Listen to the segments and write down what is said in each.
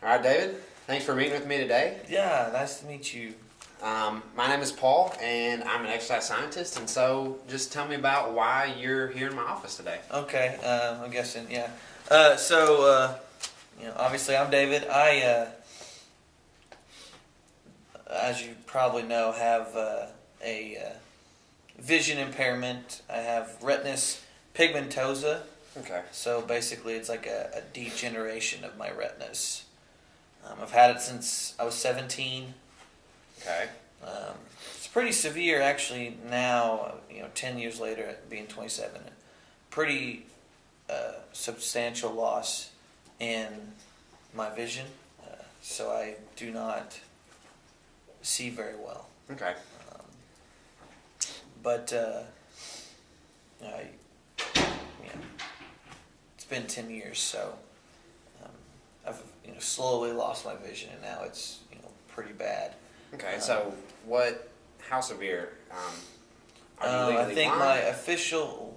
All right, David. Thanks for meeting with me today. Yeah, nice to meet you. My name is Paul, and I'm an exercise scientist. And so, just tell me about why you're here in my office today. Okay, I'm guessing, yeah. Obviously I'm David. As you probably know, have a vision impairment. I have retinitis pigmentosa. Okay. So basically, it's like a degeneration of my retinas. I've had it since I was 17. Okay. It's pretty severe, actually. Now, 10 years later, being 27, pretty substantial loss in my vision. So I do not see very well. Okay. But it's been 10 years, so I've slowly lost my vision, and now it's pretty bad. Okay. So, how severe? Are you legally I think blind? my official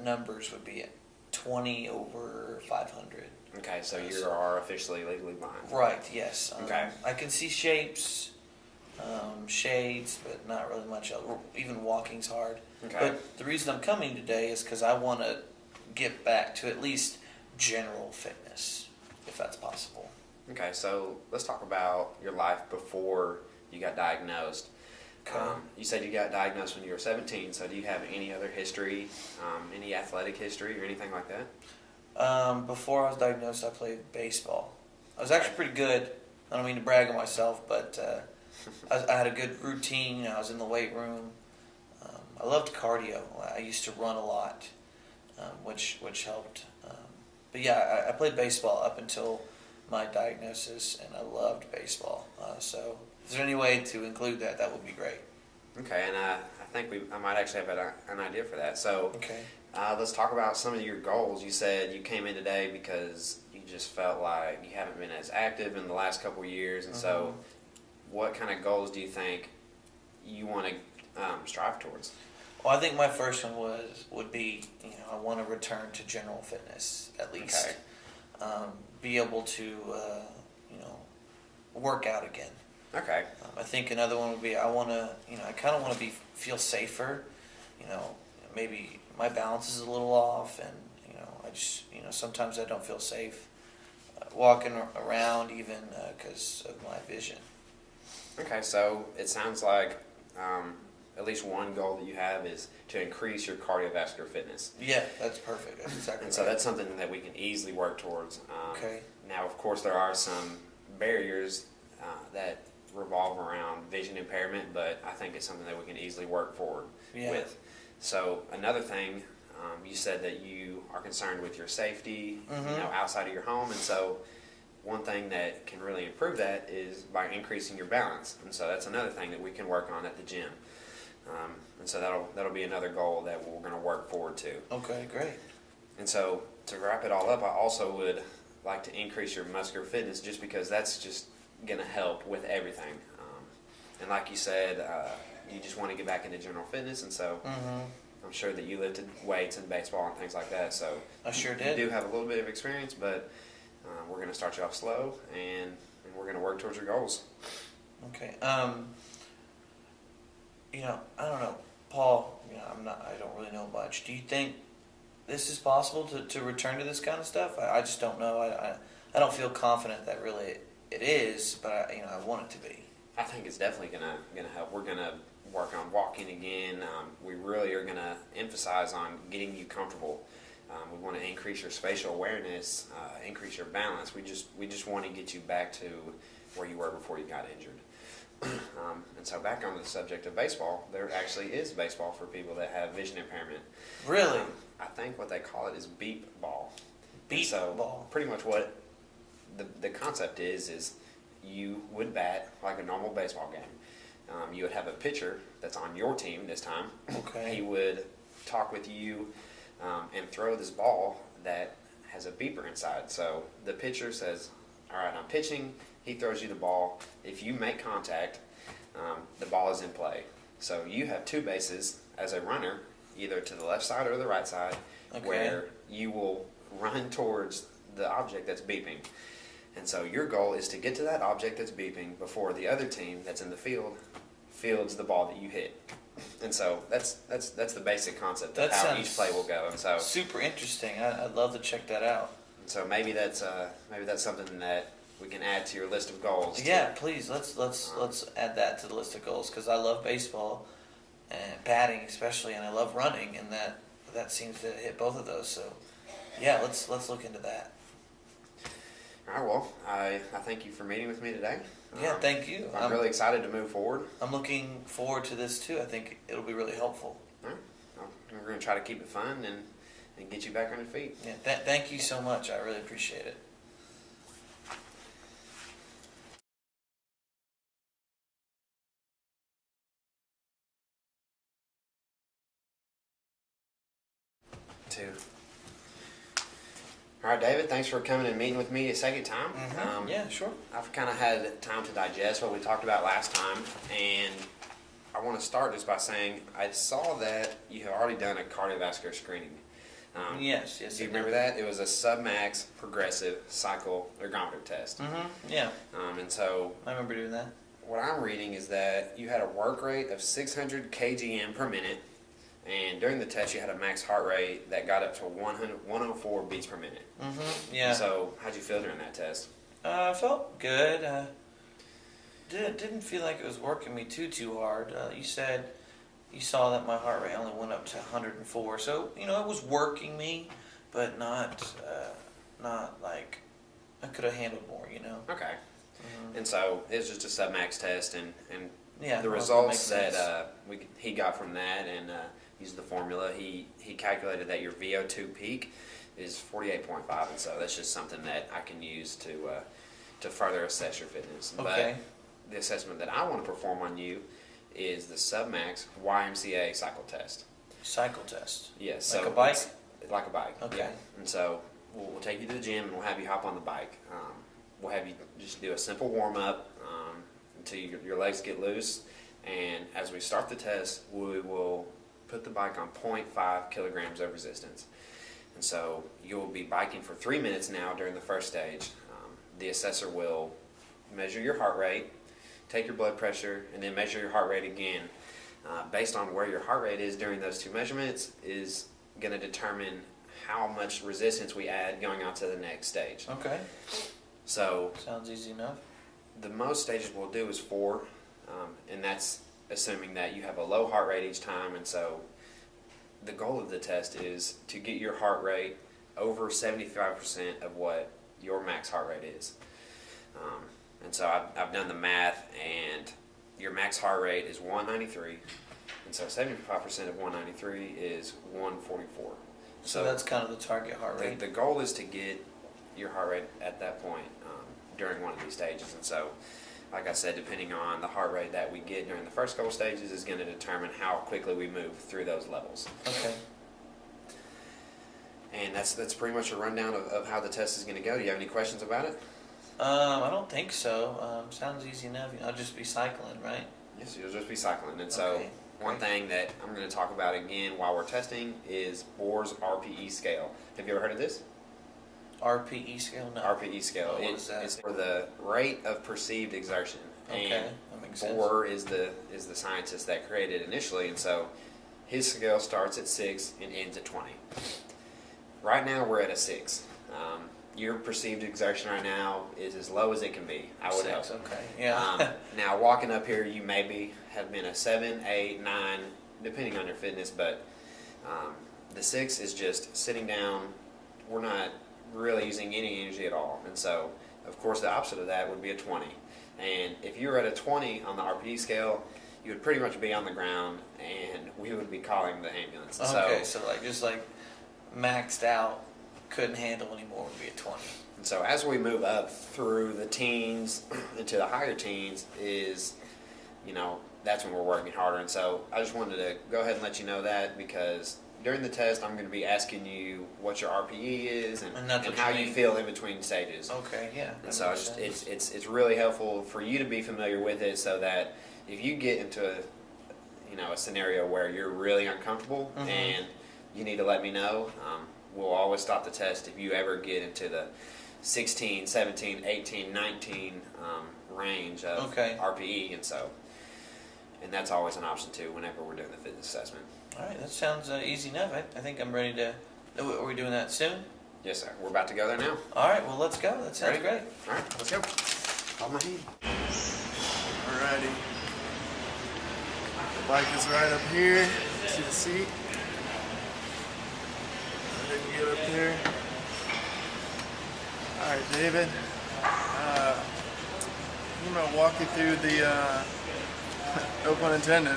numbers would be 20 over 500. Okay, so you are officially legally blind. Right. Yes. Okay. I can see shapes, shades, but not really much else. Even walking's hard. Okay. But the reason I'm coming today is because I want to get back to at least general fitness, if that's possible. Okay, so let's talk about your life before you got diagnosed. Okay. You said you got diagnosed when you were 17, so do you have any other history, any athletic history or anything like that? Before I was diagnosed, I played baseball. I was actually pretty good. I don't mean to brag on myself, but I had a good routine. I was in the weight room. I loved cardio. I used to run a lot, which helped. But yeah, I played baseball up until my diagnosis, and I loved baseball. So if there's any way to include that, that would be great. Okay, and I think I might actually have an idea for that. So Okay. let's talk about some of your goals. You said you came in today because you just felt like you haven't been as active in the last couple of years, and so what kind of goals do you think you want to strive towards? Well, I think my first one would be, I want to return to general fitness at least. Okay. Be able to, work out again. Okay. I think another one would be I want to, I kind of want to feel safer. Maybe my balance is a little off, and I just, sometimes I don't feel safe walking around even because of my vision. Okay, so it sounds like at least one goal that you have is to increase your cardiovascular fitness. Yeah, that's perfect. That's exactly And right. so that's something that we can easily work towards. Okay. Now, of course, there are some barriers that revolve around vision impairment, but I think it's something that we can easily work forward with. So another thing, you said that you are concerned with your safety, outside of your home, and so one thing that can really improve that is by increasing your balance, and so that's another thing that we can work on at the gym. And so that'll be another goal that we're going to work forward to. Okay, great. And so to wrap it all up, I also would like to increase your muscular fitness just because that's just going to help with everything. And like you said, you just want to get back into general fitness, and so I'm sure that you lifted weights and baseball and things like that. So I sure did. You do have a little bit of experience, but we're going to start you off slow, and we're going to work towards your goals. Okay. I don't know, Paul. I don't really know much. Do you think this is possible to return to this kind of stuff? I just don't know. I don't feel confident that really it is, but I want it to be. I think it's definitely gonna help. We're gonna work on walking again. We really are gonna emphasize on getting you comfortable. We want to increase your spatial awareness, increase your balance. We just want to get you back to where you were before you got injured. And so back on the subject of baseball, there actually is baseball for people that have vision impairment. Really? I think what they call it is beep ball. Beep ball. Pretty much what the concept is you would bat like a normal baseball game. You would have a pitcher that's on your team this time. Okay. He would talk with you and throw this ball that has a beeper inside. So the pitcher says, all right, I'm pitching. He throws you the ball. If you make contact, the ball is in play. So you have two bases as a runner, either to the left side or the right side, where you will run towards the object that's beeping. And so your goal is to get to that object that's beeping before the other team that's in the field fields the ball that you hit. And so that's the basic concept of how each play will go. And so super interesting. I'd love to check that out. And so maybe that's something that we can add to your list of goals. Yeah, please let's add that to the list of goals, because I love baseball and batting especially, and I love running, and that seems to hit both of those. So yeah, let's look into that. All right. Well, I thank you for meeting with me today. Yeah, thank you. I'm really excited to move forward. I'm looking forward to this too. I think it'll be really helpful. All right. Well, we're going to try to keep it fun and get you back on your feet. Yeah, thank you so much. I really appreciate it. Two. All right, David, thanks for coming and meeting with me a second time. Yeah, sure. I've kind of had time to digest what we talked about last time, and I want to start just by saying I saw that you have already done a cardiovascular screening. Yes. Do you remember that? It was a submax progressive cycle ergometer test. Yeah. And so I remember doing that. what I'm reading is that you had a work rate of 600 kgm per minute, and during the test you had a max heart rate that got up to 104 beats per minute. Yeah. And so how'd you feel during that test? I felt good. Didn't feel like it was working me too hard. You said you saw that my heart rate only went up to 104, so it was working me, but not like I could have handled more. Okay. And so it was just a submax test, and Yeah, the well, results that that he got from that, and used the formula, he calculated that your VO2 peak is 48.5, and so that's just something that I can use to further assess your fitness. Okay. But the assessment that I want to perform on you is the submax YMCA cycle test. Cycle test. Yes. Like so a bike? it's like a bike. Okay. Yeah. And so we'll take you to the gym and we'll have you hop on the bike. We'll have you just do a simple warm up until your legs get loose. And as we start the test, we will put the bike on 0.5 kilograms of resistance. And so you'll be biking for 3 minutes now during the first stage. The assessor will measure your heart rate, take your blood pressure, and then measure your heart rate again. Based on where your heart rate is during those two measurements is going to determine how much resistance we add going on to the next stage. Okay. So sounds easy enough. the most stages we'll do is 4, and that's assuming that you have a low heart rate each time. And so the goal of the test is to get your heart rate over 75% of what your max heart rate is. And so I've done the math, and your max heart rate is 193, and so 75% of 193 is 144. So that's kind of the target heart rate. The goal is to get your heart rate at that point during one of these stages. And so, like I said, depending on the heart rate that we get during the first couple stages is going to determine how quickly we move through those levels. Okay. And that's pretty much a rundown of how the test is going to go. Do you have any questions about it? I don't think so. Sounds easy enough. I'll just be cycling, right? Yes, you'll just be cycling. And so Okay. one thing that I'm going to talk about again while we're testing is Bohr's RPE scale. Have you ever heard of this? RPE scale? No. RPE scale. What is that? It's for the rate of perceived exertion. Okay, And that makes sense. Bohr is the scientist that created it initially, and so his scale starts at 6 and ends at 20. Right now we're at a 6. Your perceived exertion right now is as low as it can be. I would help. 6, okay. Yeah. Now walking up here, you maybe have been a 7, 8, 9, depending on your fitness, but the 6 is just sitting down. We're not really using any energy at all, and so of course the opposite of that would be a 20. And if you were at a 20 on the RPE scale, you would pretty much be on the ground, and we would be calling the ambulance. Okay, so just maxed out, couldn't handle anymore would be a 20. And so as we move up through the teens into the higher teens is, that's when we're working harder. And so I just wanted to go ahead and let you know that, because during the test I'm going to be asking you what your RPE is and how you feel in between stages. Okay, yeah. And so it's really helpful for you to be familiar with it, so that if you get into a scenario where you're really uncomfortable and you need to let me know, we'll always stop the test if you ever get into 16, 17, 18, 19 range of Okay. RPE, and that's always an option too whenever we're doing the fitness assessment. All right, that sounds easy enough. I think I'm ready to. Are we doing that soon? Yes, sir. We're about to go there now. All right, well, let's go. That sounds Ready? great. All right, let's go. Hold my hand. Alrighty. The bike is right up here. See the seat? Go ahead and get up there. Alright, David. I'm going to walk you through the, no pun intended,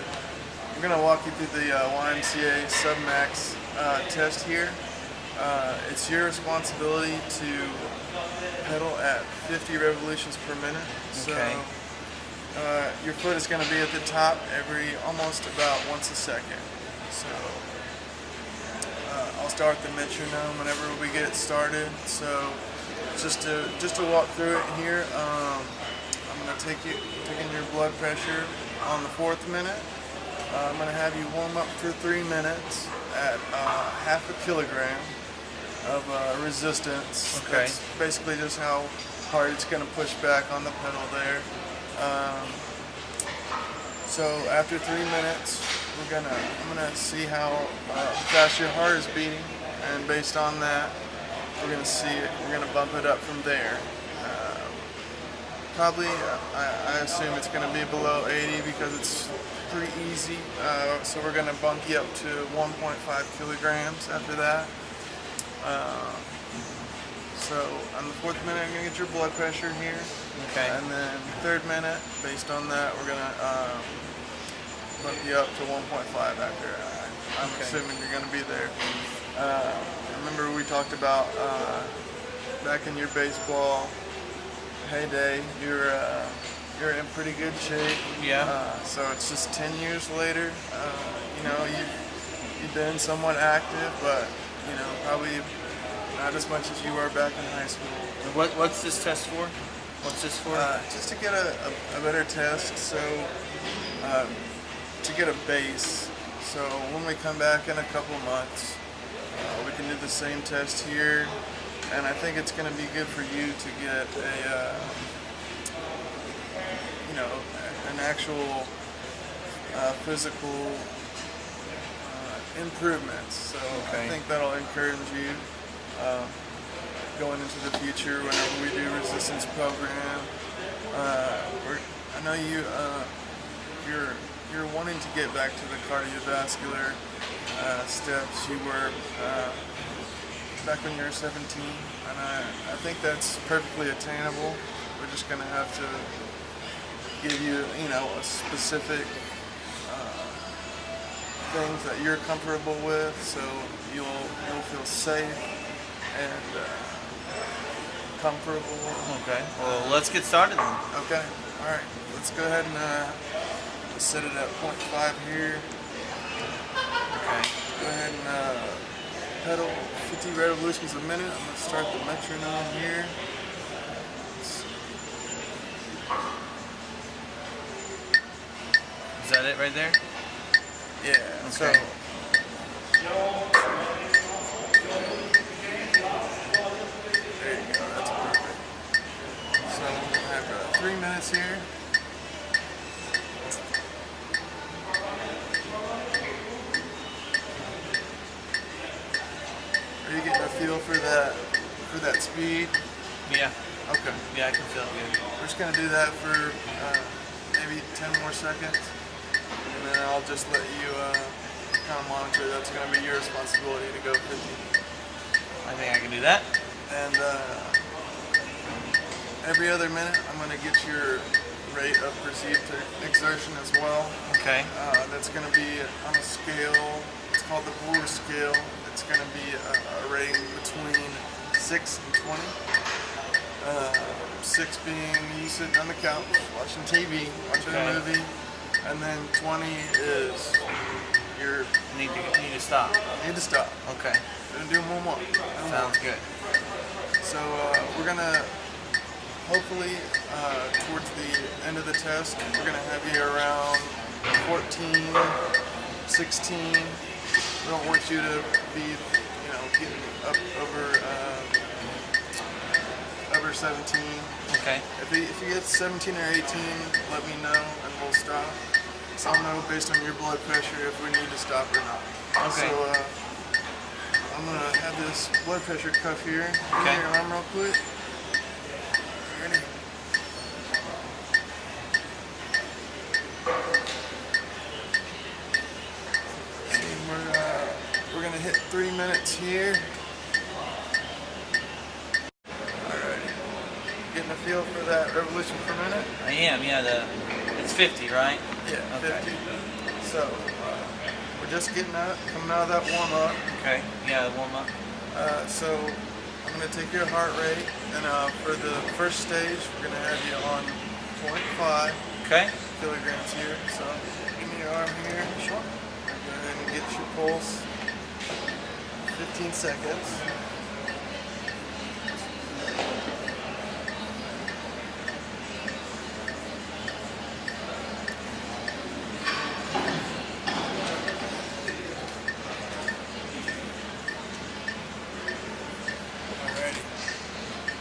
I'm going to walk you through the YMCA Submax test here. It's your responsibility to pedal at 50 revolutions per minute. Okay. So your foot is going to be at the top almost about once a second. So I'll start the metronome whenever we get it started. So just to walk through it here, I'm going to taking your blood pressure on the 4th minute. I'm going to have you warm up for 3 minutes at half a kilogram of resistance. Okay. That's basically just how hard it's going to push back on the pedal there. So after 3 minutes, I'm gonna see how fast your heart is beating, and based on that, we're gonna bump it up from there. Probably, I assume it's gonna be below 80 because it's pretty easy. So we're gonna bump you up to 1.5 kilograms after that. So on the 4th minute, I'm gonna get your blood pressure here. Okay. And then 3rd minute, based on that, we're gonna bump you up to 1.5 after. I'm assuming you're gonna be there. Remember we talked about back in your baseball heyday, you're in pretty good shape. Yeah. So it's just 10 years later. You've been somewhat active, but probably not as much as you were back in high school. What's this test for? What's this for? Just to get a better test, so to get a base. So when we come back in a couple months, we can do the same test here, and I think it's going to be good for you to get an actual physical improvements. So I think that'll encourage you going into the future whenever we do resistance program. I know you're wanting to get back to the cardiovascular steps you were back when you were 17, and I think that's perfectly attainable. We're just going to have to give you, a specific things that you're comfortable with, so you'll feel safe and comfortable. Okay. Well, let's get started then. Okay. All right. Let's go ahead and set it at 0.5 here. Okay. Go ahead and pedal 50 revolutions a minute. I'm going to start the metronome here. Is that it right there? Yeah. So. Okay. There you go. That's perfect. So we'll have 3 minutes here. Are you getting a feel for that speed? Yeah. Okay. Yeah, I can feel it good. We're just gonna do that for maybe 10 more seconds, and then I'll just let you kind of monitor. That's gonna be your responsibility to go 50. I think I can do that. And every other minute, I'm gonna get your rate of perceived exertion as well. Okay. That's gonna be on a scale. It's called the Bohr scale. It's gonna be a rating between 6 and 20. 6 being you sitting on the couch watching TV, watching a movie, and then 20 is your Need to stop. need to stop. Okay. Gonna do one more. Sounds good. So we're gonna hopefully towards the end of the test, we're gonna have you around 14, 16. We don't want you to be, getting up over over 17. Okay. If he gets 17 or 18, let me know and we'll stop. So I'll know based on your blood pressure if we need to stop or not. Okay. So I'm gonna have this blood pressure cuff here. Give Okay. me your arm real quick. Ready? We're gonna hit 3 minutes here. Alrighty. Getting a feel for that revolution per minute? I am, yeah, it's 50, right? Yeah, Okay. 50. So we're just getting out, coming out of that warm up. Okay, yeah, warm up. So I'm gonna take your heart rate, and for the first stage, we're gonna have you on 0.5 Okay. kilograms here. So give me your arm here. Sure. Go ahead and get your pulse. 15 seconds. Alrighty.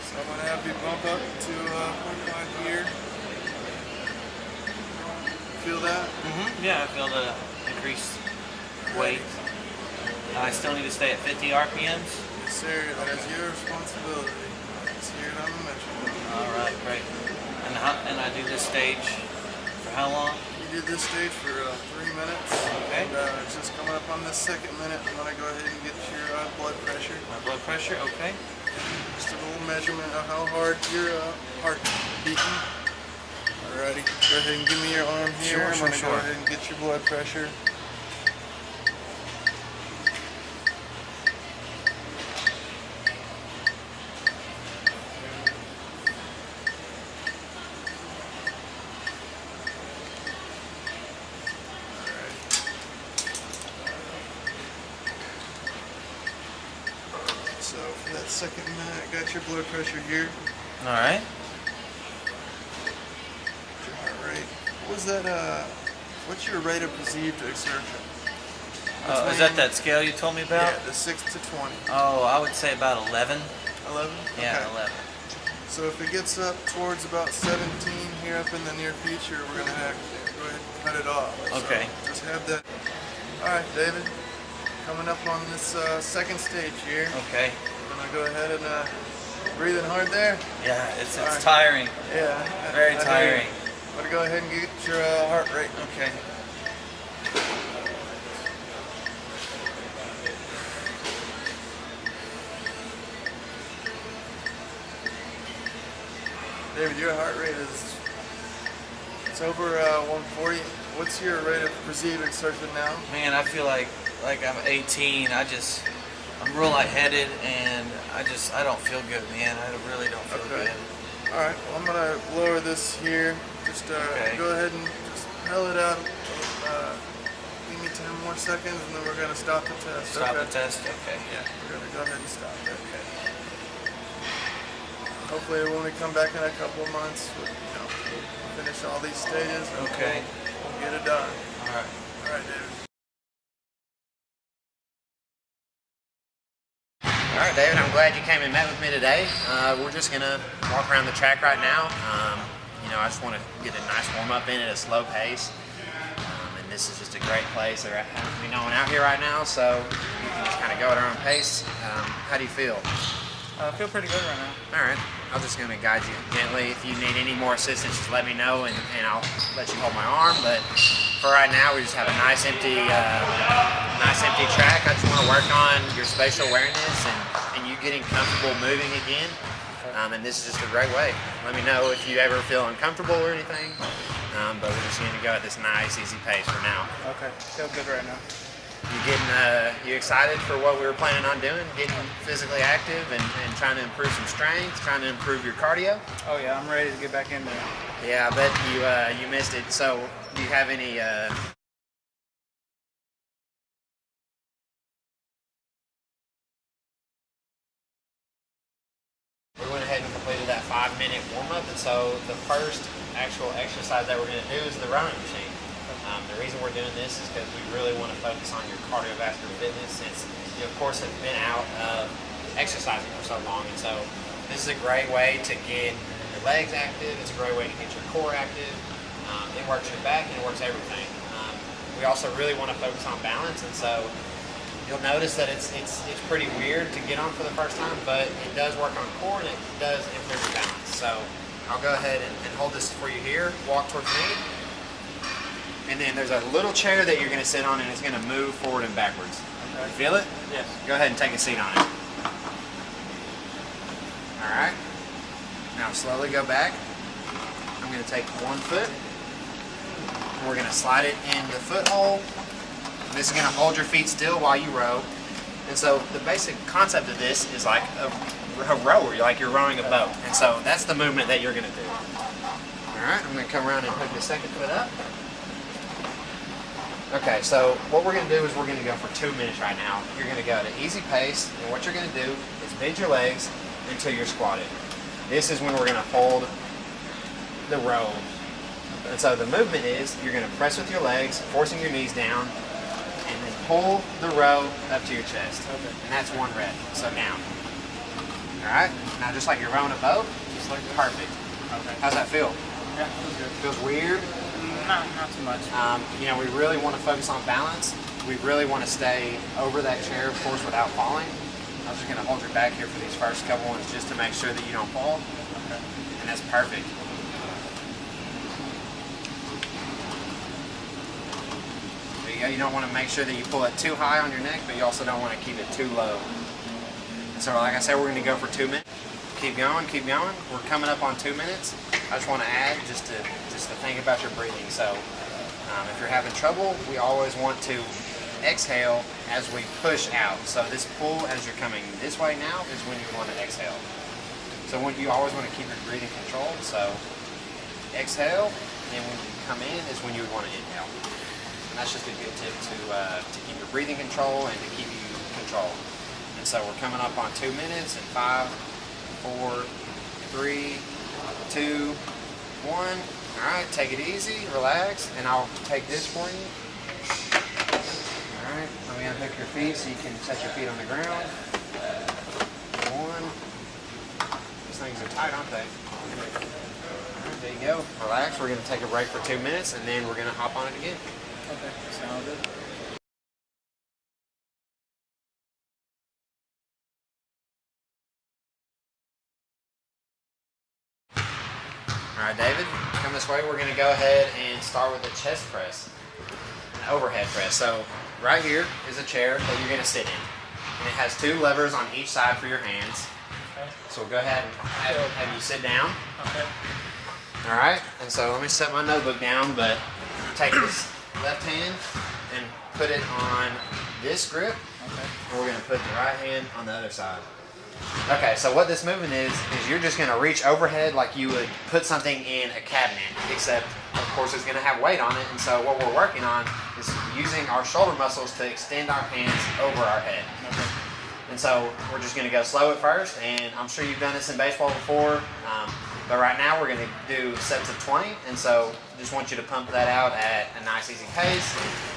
So I'm gonna have you bump up to 0.5 here. Feel that? Yeah, I feel the increased weight. I still need to stay at 50 RPMs. Yes, sir. That is your responsibility. It's here on the measurement. All right, great. And I do this stage for how long? You did this stage for 3 minutes. Okay. And it's just coming up on this second minute. I'm gonna go ahead and get your blood pressure. My blood pressure, okay. Just a little measurement of how hard your heart beating. Alrighty. Go ahead and give me your arm here. I'm gonna go ahead and get your blood pressure. So for that second minute, I got your blood pressure here, All right. your heart rate. What was that? What's your rate of perceived exertion? Is that scale you told me about? Yeah, the 6 to 20. Oh, I would say about 11. 11? Yeah, Okay. 11. So if it gets up towards about 17 here up in the near future, we're gonna have to go ahead and cut it off. Okay. So just have that. All right, David. Coming up on this second stage here. Okay. We're gonna go ahead and breathing hard there. Yeah, it's All right. tiring. Yeah. Very I hear you. tiring. I'm gonna go ahead and get your heart rate. Okay. David, your heart rate is it's over 140. What's your rate of perceived exertion now? Man, I feel like I'm 18. I'm real lightheaded, and I don't feel good, man. I really don't feel Okay. good. All right. Well, I'm gonna lower this here. Just Okay. go ahead and just hell it out. Give me 10 more seconds, and then we're gonna stop the test. Stop okay? the test. Okay. Yeah. We're gonna go ahead and stop it. Okay. Hopefully, when we come back in a couple of months, we'll, finish all these stages. And Okay. We'll get it done. All right. All right, David. All right, David, I'm glad you came and met with me today. We're just going to walk around the track right now. I just want to get a nice warm-up in at a slow pace. And this is just a great place. There happens to be no one out here right now, so we can just kind of go at our own pace. How do you feel? I feel pretty good right now. All right. I'm just going to guide you gently. If you need any more assistance, just let me know, and I'll let you hold my arm. But for right now, we just have a nice empty track. I just want to work on your spatial awareness and you getting comfortable moving again. And this is just a great way. Let me know if you ever feel uncomfortable or anything. But we're just going to go at this nice, easy pace for now. Okay. Feel good right now. You excited for what we were planning on doing? Getting physically active and trying to improve some strength, trying to improve your cardio? Oh yeah, I'm ready to get back in there. Yeah, I bet you missed it. So, do you have any we went ahead and completed that 5-minute warm-up, and so the first actual exercise that we're going to do is the rowing machine. The reason we're doing this is because we really want to focus on your cardiovascular fitness, since you, of course, have been out of exercising for so long, and so this is a great way to get your legs active. It's a great way to get your core active. It works your back and it works everything. We also really want to focus on balance, and so you'll notice that it's pretty weird to get on for the first time, but it does work on core and it does improve your balance. So I'll go ahead and hold this for you here. Walk towards me. And then there's a little chair that you're going to sit on, and it's going to move forward and backwards. Okay. You feel it? Yes. Go ahead and take a seat on it. All right. Now slowly go back. I'm going to take one foot. And we're going to slide it in the foot hole. And this is going to hold your feet still while you row. And so the basic concept of this is like a rower, like you're rowing a boat. And so that's the movement that you're going to do. All right. I'm going to come around and hook the second foot up. Okay, so what we're going to do is we're going to go for 2 minutes right now. You're going to go at an easy pace, and what you're going to do is bend your legs until you're squatted. This is when we're going to hold the row. And so the movement is you're going to press with your legs, forcing your knees down, and then pull the row up to your chest. Okay. And that's 1 rep. So down. All right? Now just like you're rowing a boat, just like perfect. Okay. How's that feel? Yeah, feels good. Feels weird? No, not too much. You know, we really want to focus on balance. We really want to stay over that chair, of course, without falling. I'm just going to hold your back here for these first couple ones just to make sure that you don't fall. Okay. And that's perfect. There you go. You don't want to make sure that you pull it too high on your neck, but you also don't want to keep it too low. And so, like I said, we're going to go for 2 minutes. Keep going, keep going. We're coming up on 2 minutes. I just want to add just to think about your breathing. So if you're having trouble, we always want to exhale as we push out. So this pull as you're coming this way now is when you want to exhale. So when you always want to keep your breathing controlled. So exhale, and when you come in is when you would want to inhale. And that's just a good tip to keep your breathing control and to keep you controlled. And so we're coming up on 2 minutes in 5, 4, 3, 2, 1. All right, take it easy, relax, and I'll take this for you. All right, let me unhook your feet so you can set your feet on the ground. 1. These things are tight, aren't they? All right, there you go. Relax. We're going to take a break for 2 minutes, and then we're going to hop on it again. Okay, sounds good. All right, David, come this way. We're going to go ahead and start with a chest press, an overhead press. So right here is a chair that you're going to sit in. And it has 2 levers on each side for your hands. Okay. So we'll go ahead and have you sit down. Okay. All right, and so let me set my notebook down, but take this left hand and put it on this grip. Okay. And we're going to put the right hand on the other side. Okay, so what this movement is you're just going to reach overhead like you would put something in a cabinet, except, of course, it's going to have weight on it. And so what we're working on is using our shoulder muscles to extend our hands over our head. Okay. And so we're just going to go slow at first, and I'm sure you've done this in baseball before, but right now we're going to do sets of 20, and so just want you to pump that out at a nice, easy pace.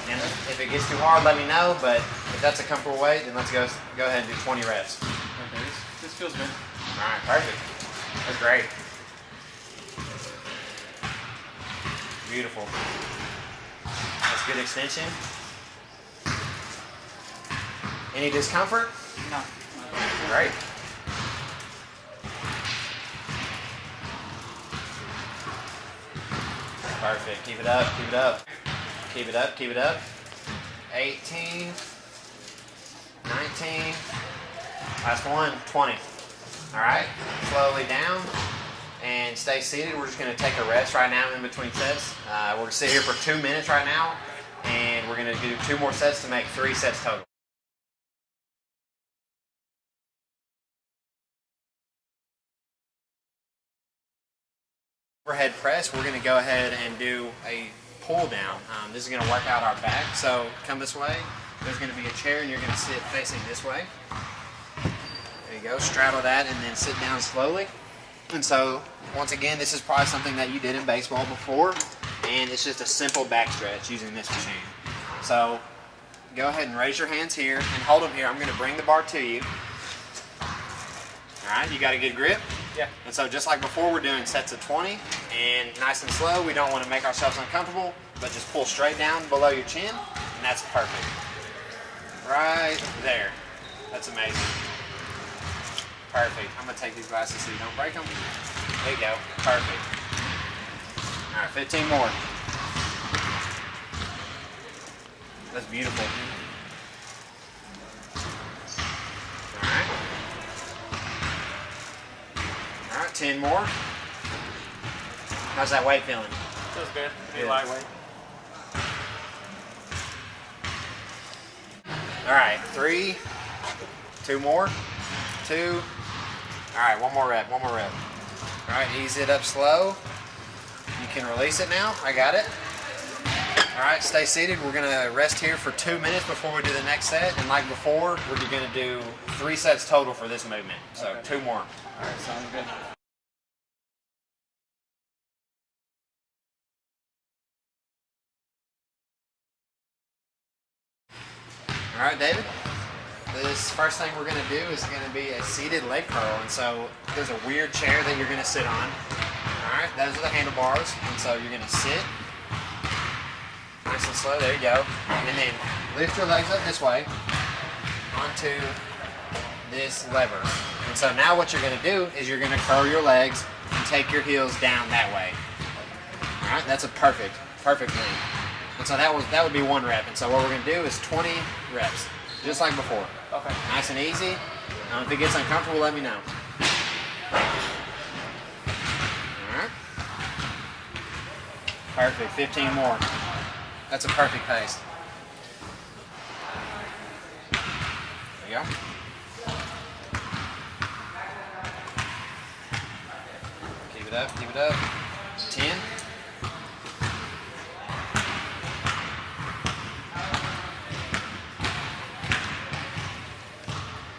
And if it gets too hard, let me know, but if that's a comfortable weight, then let's go ahead and do 20 reps. Okay, this feels good. All right, perfect. That's great. Beautiful. That's good extension. Any discomfort? No. Great. Perfect. Keep it up. Keep it up. Keep it up. Keep it up. 18. 19. Last one. 20. All right. Slowly down and stay seated. We're just going to take a rest right now in between sets. We're going to sit here for 2 minutes right now, and we're going to do 2 more sets to make 3 sets total. Overhead press, we're going to go ahead and do a pull down. This is going to work out our back. So come this way. There's going to be a chair, and you're going to sit facing this way. There you go. Straddle that and then sit down slowly. And so once again, this is probably something that you did in baseball before, and it's just a simple back stretch using this machine. So go ahead and raise your hands here and hold them here. I'm going to bring the bar to you. All right, you got a good grip? Yeah. And so just like before, we're doing sets of 20, and nice and slow. We don't want to make ourselves uncomfortable, but just pull straight down below your chin, and that's perfect. Right there. That's amazing. Perfect. I'm going to take these glasses so you don't break them. There you go. Perfect. All right, 15 more. That's beautiful. All right. All right, 10 more. How's that weight feeling? Feels good. Pretty Good. lightweight. All right, 3, 2 more, 2. All right, one more rep, one more rep. All right, ease it up slow. You can release it now. I got it. All right, stay seated. We're gonna rest here for 2 minutes before we do the next set. And like before, we're gonna do 3 sets total for this movement. So Okay. 2 more. All right, sounds good. All right, David. This first thing we're going to do is going to be a seated leg curl. And so there's a weird chair that you're going to sit on. All right, those are the handlebars. And so you're going to sit nice and slow. There you go. And then lift your legs up this way onto this lever. And so now what you're going to do is you're going to curl your legs and take your heels down that way. All right, that's a perfect thing. And so that would be 1 rep. And so what we're going to do is 20 reps, just like before. Okay. Nice and easy. If it gets uncomfortable, let me know. All right. Perfect. 15 more. That's a perfect pace. There you go. Keep it up. Keep it up. 10.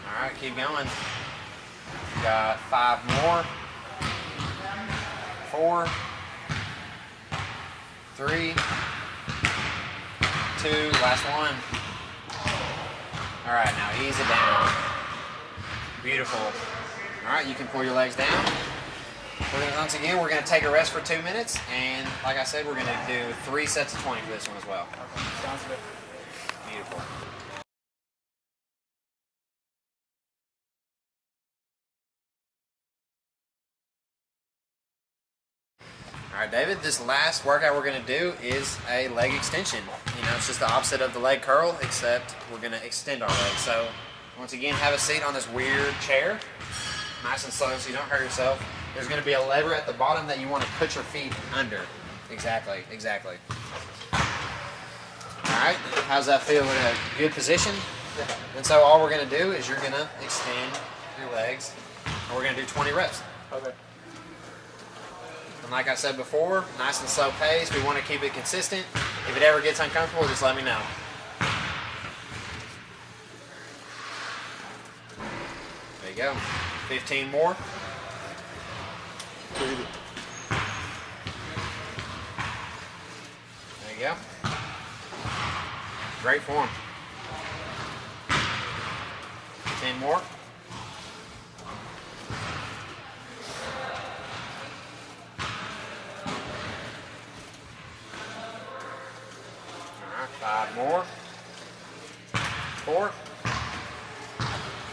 All right, keep going. Got 5 more. 4, 3, 2, last one. All right, now ease it down. Beautiful. All right, you can pull your legs down. Once again, we're going to take a rest for 2 minutes, and like I said, we're going to do 3 sets of 20 for this one as well. Okay, sounds good. Beautiful. All right, David, this last workout we're going to do is a leg extension. You know, it's just the opposite of the leg curl, except we're going to extend our legs. So, once again, have a seat on this weird chair, nice and slow so you don't hurt yourself. There's going to be a lever at the bottom that you want to put your feet under. Exactly. All right, how's that feel in a good position? And so all we're going to do is you're going to extend your legs, and we're going to do 20 reps. Okay. And like I said before, nice and slow pace. We want to keep it consistent. If it ever gets uncomfortable, just let me know. There you go. 15 more. There you go. Great form. 10 more. All right, 5 more. 4,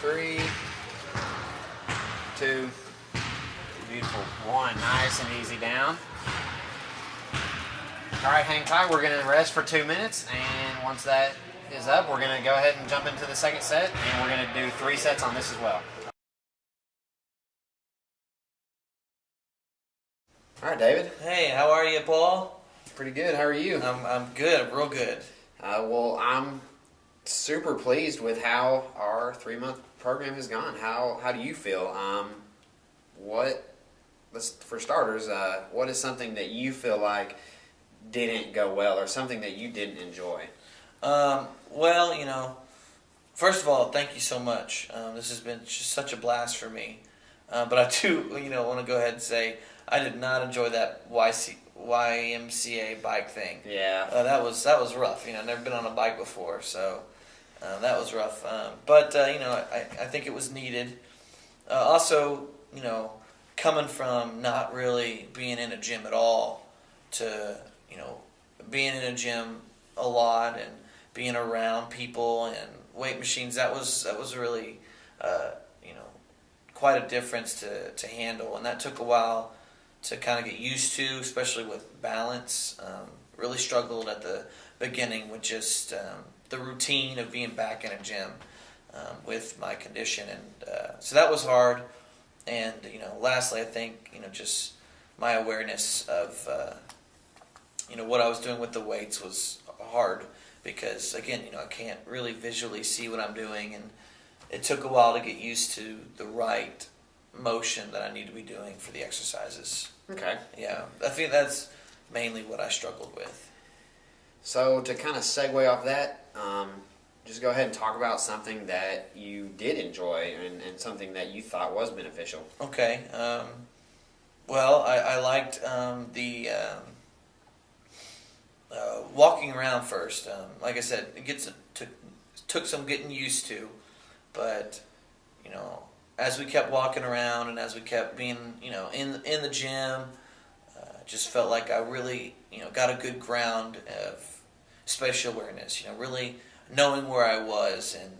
3, 2, beautiful. 1, nice and easy down. All right, hang tight. We're going to rest for 2 minutes, and once that is up, we're going to go ahead and jump into the second set, and we're going to do 3 sets on this as well. All right, David. Hey, how are you, Paul? Pretty good. How are you? I'm good, real good. Well, I'm super pleased with how our 3-month program has gone. How do you feel? For starters, what is something that you feel like didn't go well, or something that you didn't enjoy? Well, first of all, thank you so much. This has been just such a blast for me. But I do, want to go ahead and say I did not enjoy that YMCA bike thing. Yeah. That was rough. I've never been on a bike before, so that was rough. But I think it was needed. Also, coming from not really being in a gym at all to, being in a gym a lot and being around people and weight machines, that was really, quite a difference to handle. And that took a while to kind of get used to, especially with balance. Really struggled at the beginning with just the routine of being back in a gym with my condition. And so that was hard. And, lastly, I think, just my awareness of, what I was doing with the weights was hard because, again, I can't really visually see what I'm doing. And it took a while to get used to the right motion that I need to be doing for the exercises. Okay. Yeah, I think that's mainly what I struggled with. So to kind of segue off that, just go ahead and talk about something that you did enjoy and something that you thought was beneficial. Okay. Well, I liked the walking around first. Like I said, took some getting used to, but as we kept walking around and as we kept being in the gym, just felt like I really got a good ground of spatial awareness. Really knowing where I was and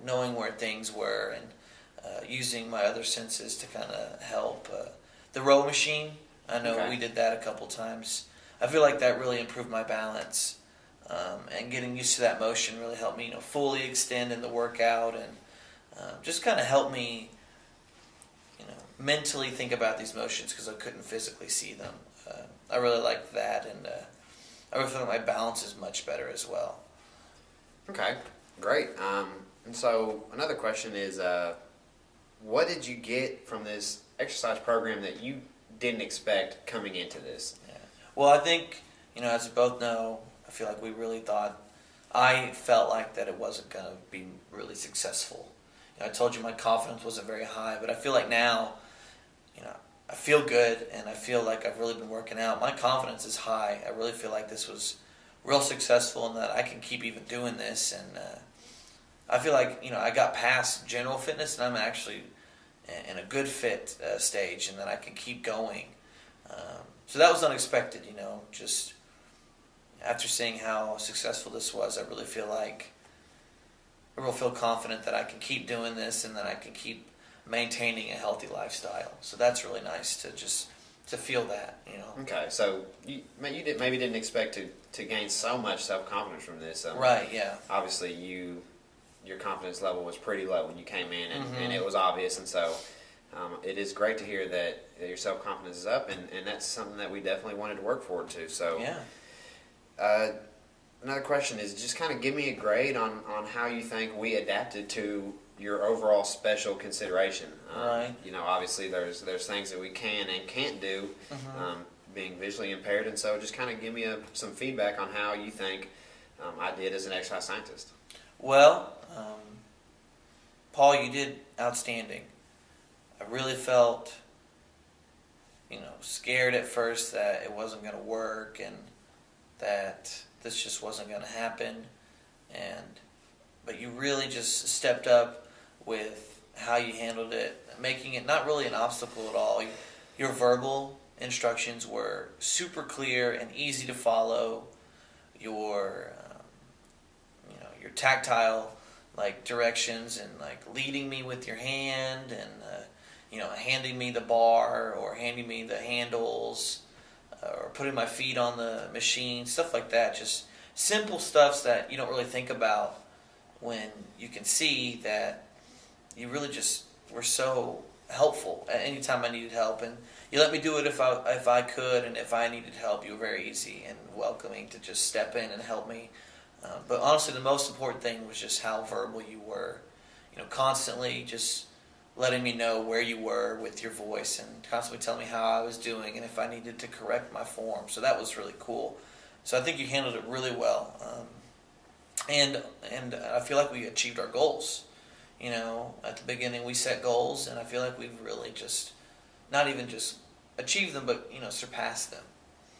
knowing where things were and using my other senses to kind of help. The row machine, I know we did that a couple times. I feel like that really improved my balance, and getting used to that motion really helped me fully extend in the workout and just kind of helped me mentally think about these motions because I couldn't physically see them. I really liked that, and I really feel like my balance is much better as well. Okay, great. And so another question is, what did you get from this exercise program that you didn't expect coming into this? Yeah. Well, I think, as we both know, I feel like I felt like that it wasn't going to be really successful. I told you my confidence wasn't very high, but I feel like now, I feel good and I feel like I've really been working out. My confidence is high. I really feel like this was real successful and that I can keep even doing this. And I feel like, I got past general fitness and I'm actually in a good fit stage and that I can keep going. So that was unexpected, just after seeing how successful this was, I really feel confident that I can keep doing this and that I can keep maintaining a healthy lifestyle. So that's really nice to feel that, Okay, so you maybe didn't expect to gain so much self-confidence from this. Right, yeah. Obviously, your confidence level was pretty low when you came in, and it was obvious, and so it is great to hear that your self-confidence is up, and that's something that we definitely wanted to work forward to. So, yeah. Another question is just kind of give me a grade on how you think we adapted to your overall special consideration. Right. Obviously there's things that we can and can't do, being visually impaired, and so just kind of give me some feedback on how you think I did as an exercise scientist. Well, Paul, you did outstanding. I really felt, scared at first that it wasn't going to work and that this just wasn't going to happen. But you really just stepped up with how you handled it, making it not really an obstacle at all. Your verbal instructions were super clear and easy to follow. Your tactile directions and leading me with your hand and handing me the bar or handing me the handles or putting my feet on the machine, stuff like that. Just simple stuff that you don't really think about when you can see that you really just were so helpful at any time I needed help, and you let me do it if I could, and if I needed help, you were very easy and welcoming to just step in and help me. But honestly, the most important thing was just how verbal you were. Constantly just letting me know where you were with your voice and constantly telling me how I was doing and if I needed to correct my form. So that was really cool. So I think you handled it really well. And I feel like we achieved our goals. At the beginning we set goals, and I feel like we've really just not even just achieved them, but surpassed them.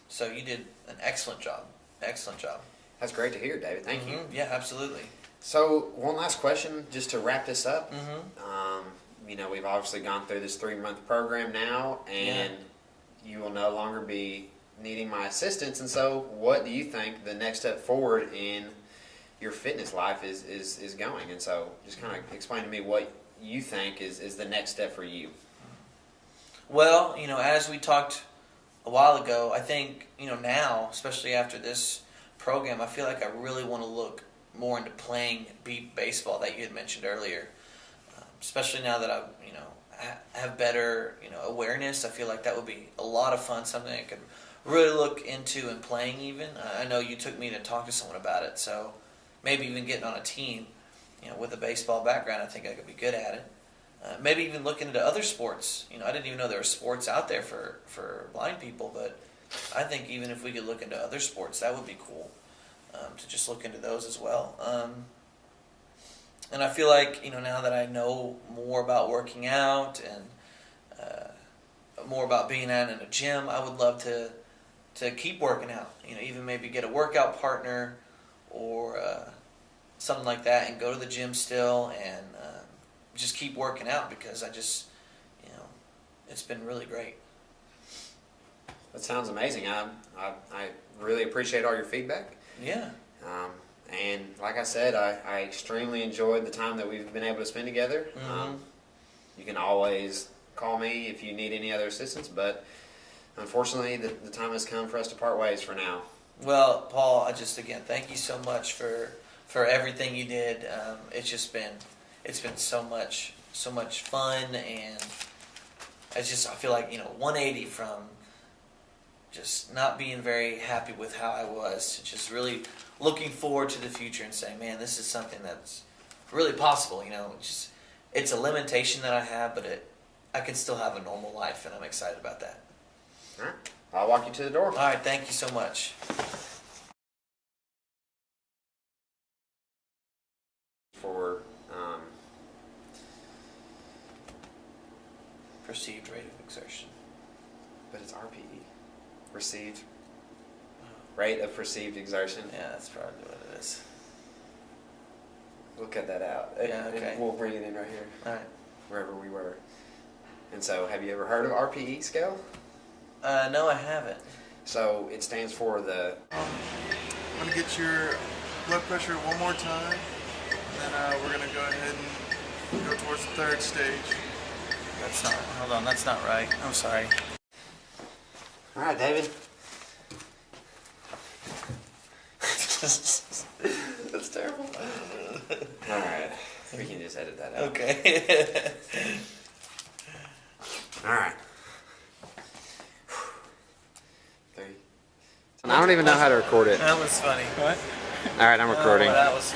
So you did an excellent job. Excellent job. That's great to hear, David. Thank you. Yeah, absolutely. So one last question, just to wrap this up. we've obviously gone through this 3-month program now, and you will no longer be needing my assistance. And so, what do you think the next step forward in your fitness life is going? And so, just kind of explain to me what you think is the next step for you. Well, as we talked a while ago, I think, now, especially after this program, I feel like I really want to look more into playing beat baseball that you had mentioned earlier. Especially now that I, have better, awareness. I feel like that would be a lot of fun, something I could really look into and playing even. I know you took me to talk to someone about it, so maybe even getting on a team, with a baseball background, I think I could be good at it. Maybe even looking into other sports. I didn't even know there were sports out there for blind people, but I think even if we could look into other sports, that would be cool, to just look into those as well. And I feel like, now that I know more about working out and more about being out in a gym, I would love to keep working out. Even maybe get a workout partner or something like that and go to the gym still and just keep working out, because I just, it's been really great. That sounds amazing. I really appreciate all your feedback. Yeah. And like I said, I extremely enjoyed the time that we've been able to spend together. Mm-hmm. You can always call me if you need any other assistance, but unfortunately the time has come for us to part ways for now. Well, Paul, again, thank you so much for everything you did. It's been so much fun, and I feel like, 180 from just not being very happy with how I was to just really looking forward to the future and saying, man, this is something that's really possible. It's a limitation that I have, but I can still have a normal life, and I'm excited about that. All right. I'll walk you to the door. All right, thank you so much. For Perceived rate of exertion. but it's RPE. Received rate of perceived exertion. Yeah, that's probably what it is. We'll cut that out. Yeah, okay. And we'll bring it in right here, All right. wherever we were. And so, have you ever heard of RPE scale? No, I haven't. So it stands for the. I'm going to get your blood pressure one more time, and then we're going to go ahead and go towards the third stage. Hold on, that's not right. I'm sorry. All right, David. That's terrible. All right, we can just edit that out. Okay. All right. 3. I don't even know how to record it. That was funny. What? All right, I'm recording. That was